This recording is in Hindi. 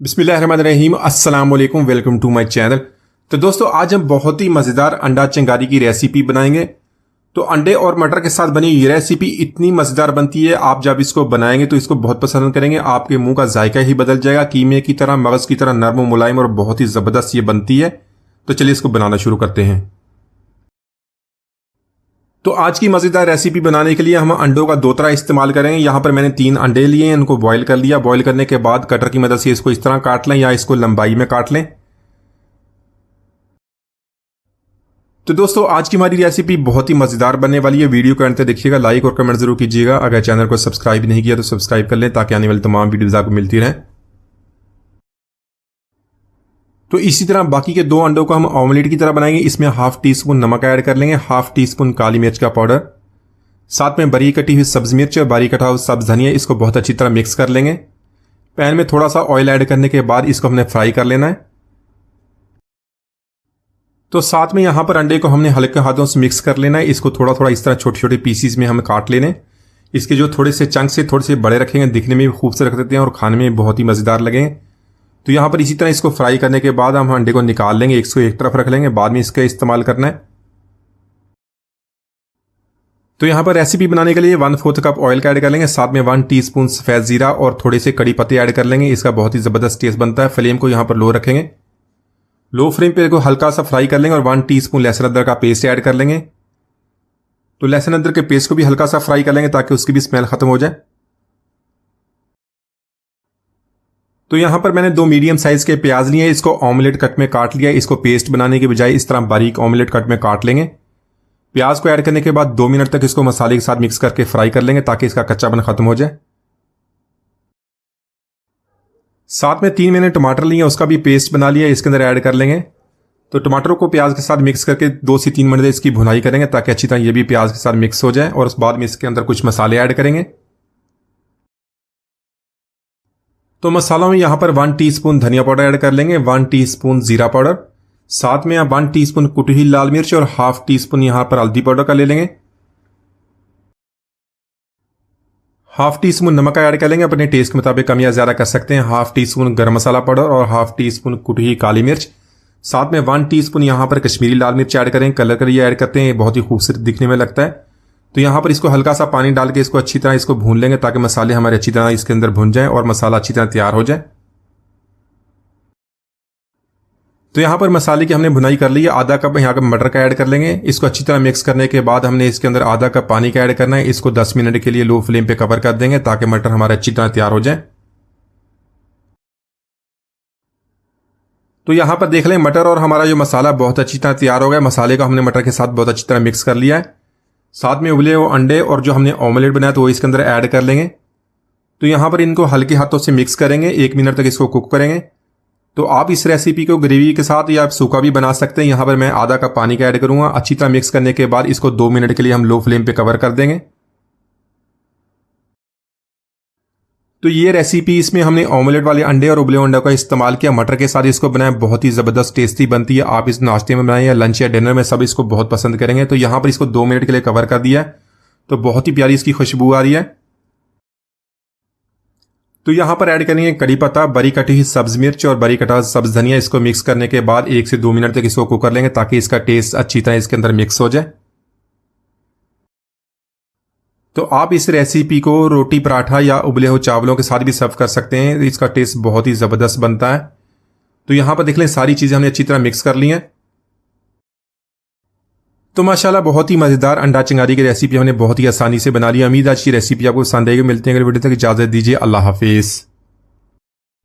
बिस्मिल्लाहिर्रहमानिर्रहीम, अस्सलाम वालेकुम, वेलकम टू माय चैनल। तो दोस्तों, आज हम बहुत ही मज़ेदार अंडा चिंगारी की रेसिपी बनाएंगे। तो अंडे और मटर के साथ बनी ये रेसिपी इतनी मज़ेदार बनती है, आप जब इसको बनाएंगे तो इसको बहुत पसंद करेंगे। आपके मुंह का जायका ही बदल जाएगा। कीमे की तरह, मगज़ की तरह नरम और मुलायम और बहुत ही ज़बरदस्त ये बनती है। तो चलिए इसको बनाना शुरू करते हैं। तो आज की मज़ेदार रेसिपी बनाने के लिए हम अंडों का 2 तरह इस्तेमाल करेंगे। यहाँ पर मैंने 3 अंडे लिए हैं, इनको बॉईल कर लिया। बॉईल करने के बाद कटर की मदद से इसको इस तरह काट लें या इसको लंबाई में काट लें। तो दोस्तों, आज की हमारी रेसिपी बहुत ही मज़ेदार बनने वाली है। वीडियो को अंत तक देखिएगा, लाइक और कमेंट जरूर कीजिएगा। अगर चैनल को सब्सक्राइब नहीं किया तो सब्सक्राइब कर लें ताकि आने वाली तमाम वीडियोज़ आपको मिलती रहें। तो इसी तरह बाकी के 2 अंडों को हम ऑमलेट की तरह बनाएंगे। इसमें हाफ टी स्पून नमक ऐड कर लेंगे, हाफ टी स्पून काली मिर्च का पाउडर, साथ में बारीक कटी हुई सब्ज मिर्च और बारीक कटा हुआ सब्ज धनिया। इसको बहुत अच्छी तरह मिक्स कर लेंगे। पैन में थोड़ा सा ऑयल ऐड करने के बाद इसको हमने फ्राई कर लेना है। तो साथ में यहां पर अंडे को हमने हल्के हाथों से मिक्स कर लेना है। इसको थोड़ा थोड़ा इस तरह छोटे छोटे पीसीज में हम काट लेने। इसके जो थोड़े से चंक से थोड़े से बड़े रखेंगे, दिखने में भी खूबसूरत रखते हैं और खाने में बहुत ही मज़ेदार लगेंगे। तो यहाँ पर इसी तरह इसको फ्राई करने के बाद हम अंडे को निकाल लेंगे, इसको एक तरफ रख लेंगे, बाद में इसका इस्तेमाल करना है। तो यहाँ पर रेसिपी बनाने के लिए 1/4 कप ऑयल का ऐड कर लेंगे, साथ में 1 टीस्पून सफ़ेद जीरा और थोड़े से कड़ी पत्ते ऐड कर लेंगे। इसका बहुत ही ज़बरदस्त टेस्ट बनता है। फ्लेम को यहाँ पर लो रखेंगे, लो फ्लेम पे को हल्का सा फ्राई कर लेंगे और 1 टीस्पून लहसुन अदरक का पेस्ट ऐड कर लेंगे। तो लहसुन अदरक के पेस्ट को भी हल्का सा फ्राई कर लेंगे ताकि उसकी भी स्मेल खत्म हो जाए। तो यहाँ पर मैंने 2 मीडियम साइज के प्याज लिए, इसको ऑमलेट कट में काट लिया। इसको पेस्ट बनाने के बजाय इस तरह बारीक ऑमलेट कट में काट लेंगे। प्याज को ऐड करने के बाद 2 मिनट तक इसको मसाले के साथ मिक्स करके फ्राई कर लेंगे ताकि इसका कच्चापन खत्म हो जाए। साथ में 3 मैंने टमाटर लिए, उसका भी पेस्ट बना लिया, इसके अंदर ऐड कर लेंगे। तो टमाटरों को प्याज के साथ मिक्स करके 2 से 3 मिनट इसकी भुनाई करेंगे ताकि अच्छी तरह ये भी प्याज के साथ मिक्स हो जाए। और उस बाद में इसके अंदर कुछ मसाले ऐड करेंगे। तो मसालों में यहाँ पर 1 टीस्पून धनिया पाउडर ऐड कर लेंगे, 1 टीस्पून जीरा पाउडर, साथ में 1 टीस्पून कुटी हुई लाल मिर्च और हाफ टीस्पून यहाँ पर हल्दी पाउडर का ले लेंगे। हाफ टीस्पून नमक ऐड कर लेंगे, अपने टेस्ट के मुताबिक कम या ज्यादा कर सकते हैं। हाफ टीस्पून गरम मसाला पाउडर और हाफ टीस्पून कुटी हुई काली मिर्च, साथ में 1 टीस्पून यहाँ पर कश्मीरी लाल मिर्च ऐड करें। कलर के लिए ऐड करते हैं, बहुत ही खूबसूरत दिखने में लगता है। तो यहाँ पर इसको हल्का सा पानी डाल के इसको अच्छी तरह इसको भून लेंगे ताकि मसाले हमारे अच्छी तरह इसके अंदर भुन जाएं और मसाला अच्छी तरह तैयार हो जाए। तो यहाँ पर मसाले की हमने भुनाई कर ली है। आधा कप यहाँ पर मटर का ऐड कर लेंगे। इसको अच्छी तरह मिक्स करने के बाद हमने इसके अंदर आधा कप पानी का ऐड करना है। इसको 10 मिनट के लिए लो फ्लेम पे कवर कर देंगे ताकि मटर हमारे अच्छी तरह तैयार हो जाए। तो यहाँ पर देख लें, मटर और हमारा जो मसाला बहुत अच्छी तरह तैयार हो गया। मसाले को हमने मटर के साथ बहुत अच्छी तरह मिक्स कर लिया है। साथ में उबले हुए अंडे और जो हमने ऑमलेट बनाया तो वो इसके अंदर ऐड कर लेंगे। तो यहाँ पर इनको हल्के हाथों से मिक्स करेंगे, 1 मिनट तक इसको कुक करेंगे। तो आप इस रेसिपी को ग्रेवी के साथ या सूखा भी बना सकते हैं। यहाँ पर मैं आधा कप पानी का ऐड करूँगा। अच्छी तरह मिक्स करने के बाद इसको 2 मिनट के लिए हम लो फ्लेम पे कवर कर देंगे। तो ये रेसिपी, इसमें हमने ऑमलेट वाले अंडे और उबले अंडे का इस्तेमाल किया, मटर के साथ इसको बनाया। बहुत ही ज़बरदस्त टेस्टी बनती है। आप इस नाश्ते में बनाएं या लंच या डिनर में, सब इसको बहुत पसंद करेंगे। तो यहाँ पर इसको 2 मिनट के लिए कवर कर दिया है। तो बहुत ही प्यारी इसकी खुशबू आ रही है। तो यहाँ पर ऐड करेंगे कड़ी पत्ता, बारीक कटी हुई सब्ज मिर्च और बारीक कटा हुआ सब्ज धनिया। इसको मिक्स करने के बाद 1 से 2 मिनट तक इसको कुक कर लेंगे ताकि इसका टेस्ट अच्छी तरह इसके अंदर मिक्स हो जाए। तो आप इस रेसिपी को रोटी, पराठा या उबले हुए चावलों के साथ भी सर्व कर सकते हैं। इसका टेस्ट बहुत ही ज़बरदस्त बनता है। तो यहाँ पर देख लें, सारी चीज़ें हमने अच्छी तरह मिक्स कर ली हैं। तो माशाल्लाह बहुत ही मज़ेदार अंडा चिंगारी की रेसिपी हमने बहुत ही आसानी से बना ली। उम्मीद आज की रेसिपी आपको पसंद आएगी। मिलते हैं अगले वीडियो तक, इजाज़त दीजिए। अल्लाह हाफिज़।